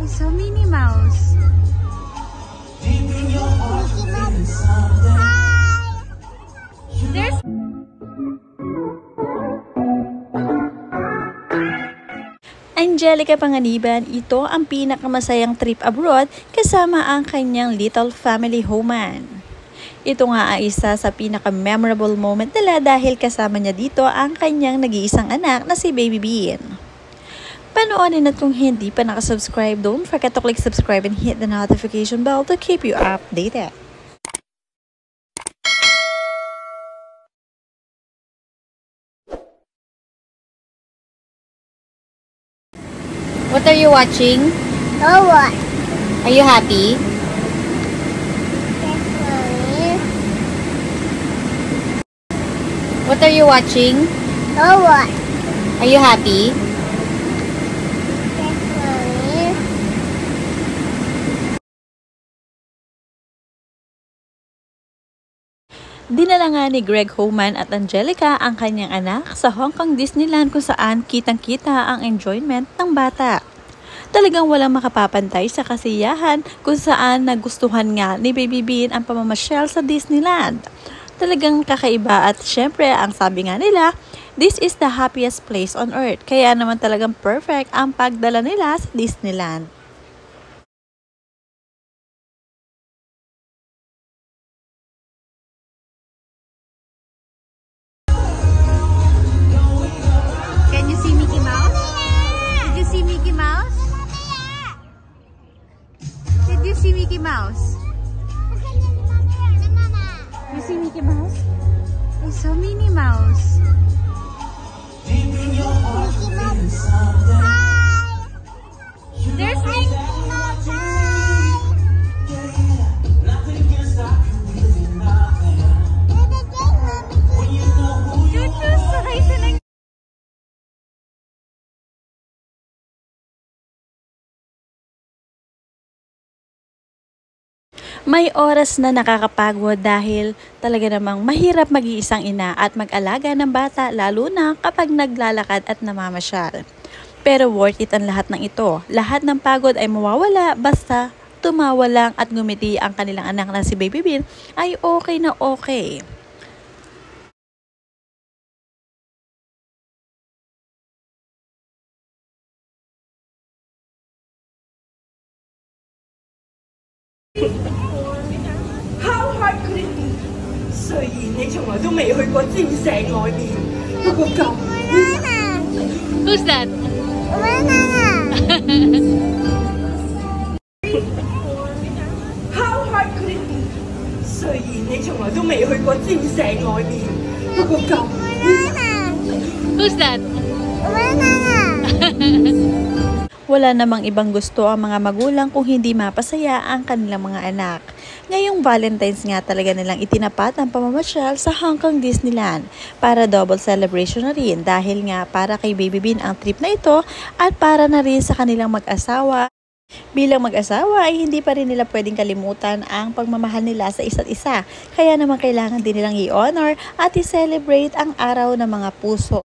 It's a Minnie Mouse. There's Angelica Panganiban, ito ang pinakamasayang trip abroad kasama ang kanyang little family Homan. Ito nga ay isa sa pinaka-memorable moment nila dahil kasama niya dito ang kanyang nag-iisang anak na si Baby Bean. Panoorin at kung hindi pa nakasubscribe, don't forget to click subscribe and hit the notification bell to keep you updated. What are you watching? Oh, what? Are you happy? What are you watching? Oh, what? Are you happy? Dinala nga ni Greg Homan at Angelica ang kanyang anak sa Hong Kong Disneyland kung saan kitang-kita ang enjoyment ng bata. Talagang walang makapapantay sa kasiyahan kung saan nagustuhan nga ni Baby Bean ang pamamasyal sa Disneyland. Talagang kakaiba at syempre ang sabi nga nila, this is the happiest place on earth. Kaya naman talagang perfect ang pagdala nila sa Disneyland. Can you see Mickey Mouse? Did you see Mickey Mouse? Did you see Mickey Mouse? You see Mickey Mouse? I saw Minnie Mouse. There's Mickey Mouse. May oras na nakakapagod dahil talaga namang mahirap mag-iisang ina at mag-alaga ng bata lalo na kapag naglalakad at namamasyal. Pero worth it ang lahat ng ito. Lahat ng pagod ay mawawala basta tumawa lang at ngumiti ang kanilang anak na si Baby Bean ay okay na okay. How hard could it be? 雖然你從來都未去過尖石外面，不過咁。Who's that? How hard could it be? 雖然你從來都未去過尖石外面，不過咁。Who's that? Wala namang ibang gusto ang mga magulang kung hindi mapasaya ang kanilang mga anak. Ngayong Valentine's nga talaga nilang itinapat ang pamamasyal sa Hong Kong Disneyland para double celebration na rin dahil nga para kay Baby Bean ang trip na ito at para na rin sa kanilang mag-asawa. Bilang mag-asawa ay hindi pa rin nila pwedeng kalimutan ang pagmamahal nila sa isa't isa. Kaya naman kailangan din nilang i-honor at i-celebrate ang araw ng mga puso.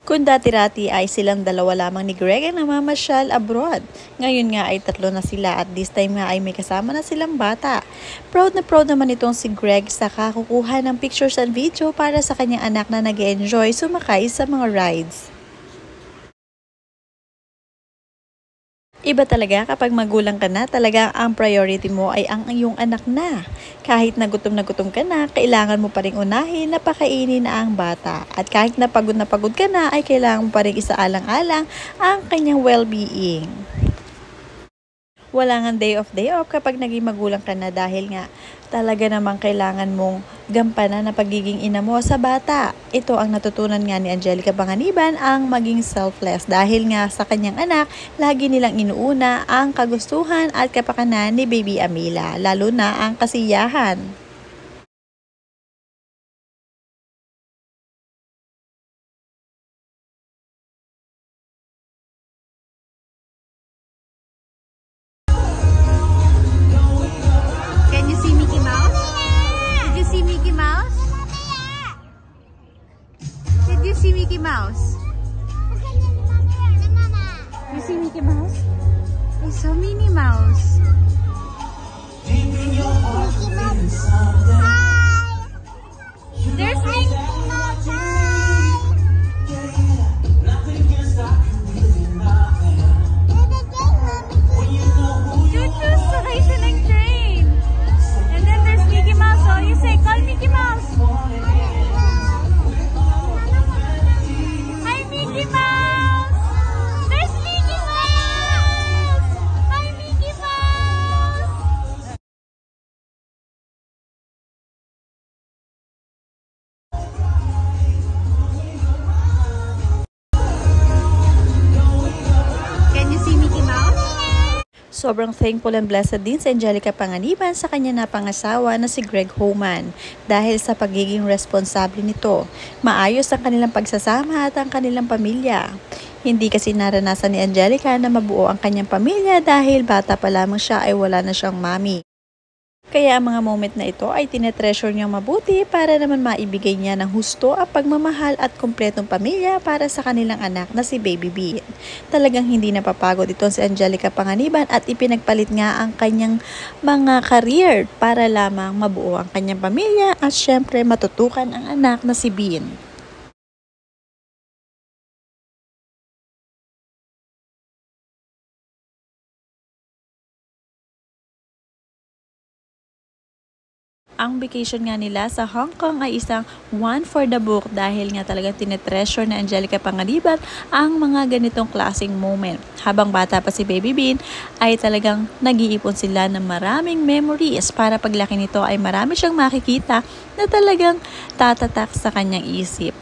Kung dati-rati ay silang dalawa lamang ni Greg ang namamasyal abroad. Ngayon nga ay 3 na sila at this time nga ay may kasama na silang bata. Proud naman itong si Greg sa kakukuha ng pictures and video para sa kanyang anak na nag-enjoy sumakay sa mga rides. Iba talaga kapag magulang ka na, talaga ang priority mo ay ang iyong anak na. Kahit na gutom ka na, kailangan mo pa rin unahin na pakainin na ang bata. At kahit na pagod ka na, ay kailangan mo pa rin isaalang-alang ang kanyang well-being. Wala nga day off kapag naging magulang ka na dahil nga talaga namang kailangan mong gampanan na pagiging ina mo sa bata. Ito ang natutunan nga ni Angelica Panganiban, ang maging selfless dahil nga sa kanyang anak, lagi nilang inuuna ang kagustuhan at kapakanan ni Baby Amila, lalo na ang kasiyahan. See Mickey Mouse? You see Mickey Mouse? Mouse? I saw Minnie Mouse. There's Minnie Mouse. Choo-choo, sakay siya ng train. And then there's Mickey Mouse. So you say, call Mickey Mouse. Hi, Mickey Mouse. There's Mickey Mouse. Hi, Mickey Mouse. Can you see Mickey Mouse? Sobrang thankful and blessed din si Angelica Panganiban sa kanya na pangasawa na si Greg Homan dahil sa pagiging responsable nito. Maayos ang kanilang pagsasama at ang kanilang pamilya. Hindi kasi naranasan ni Angelica na mabuo ang kanyang pamilya dahil bata pa lamang siya ay wala na siyang mami. Kaya ang mga moment na ito ay tinetreasure niyang mabuti para naman maibigay niya ng husto ang pagmamahal at kumpletong pamilya para sa kanilang anak na si Baby Bean. Talagang hindi napapagod ito si Angelica Panganiban at ipinagpalit nga ang kanyang mga career para lamang mabuo ang kanyang pamilya at syempre matutukan ang anak na si Bean. Ang vacation nga nila sa Hong Kong ay isang one for the book dahil nga talagang tinetreasure na Angelica Panganiban ang mga ganitong klaseng moment. Habang bata pa si Baby Bean ay talagang nag-iipon sila ng maraming memories para paglaki nito ay marami siyang makikita na talagang tatatak sa kanyang isip.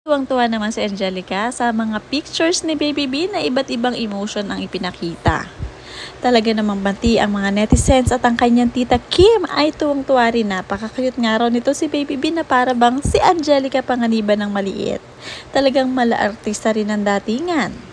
Tuwang-tuwa naman si Angelica sa mga pictures ni Baby Bean na iba't ibang emotion ang ipinakita. Talaga namang banti ang mga netizens at ang kanyang tita Kim ay tuwang-tuwa rin. Napaka-cute nga raw nito si Baby Bean na para bang si Angelica Panganiban ng maliit. Talagang mala-artista rin ang datingan.